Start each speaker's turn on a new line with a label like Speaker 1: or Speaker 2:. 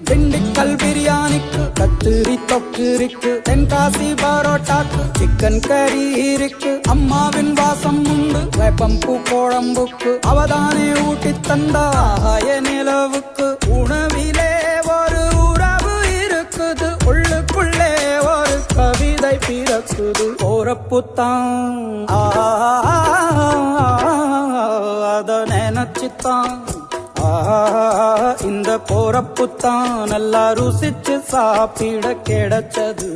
Speaker 1: திண்டுக்கல் பிரியாணிக்கு கத்திரி தொக்கு இருக்கு, தென்காசி பரோட்டாக்கு சிக்கன் கறி இருக்கு, அம்மாவின் வாசம் உண்டு வேப்பம்பூ குழம்புக்கு, அவதானே ஊட்டி தந்தாய நிலவுக்கு. உணவிலே ஒரு உறவு இருக்குது, உள்ளுக்குள்ளே ஒரு கவிதை பிறக்குது. போறப்புத்தான் அத நினைச்சுத்தான் இந்த போறப்புத்தான் நல்லா ருசிச்சு சாப்பிட கிடைச்சது.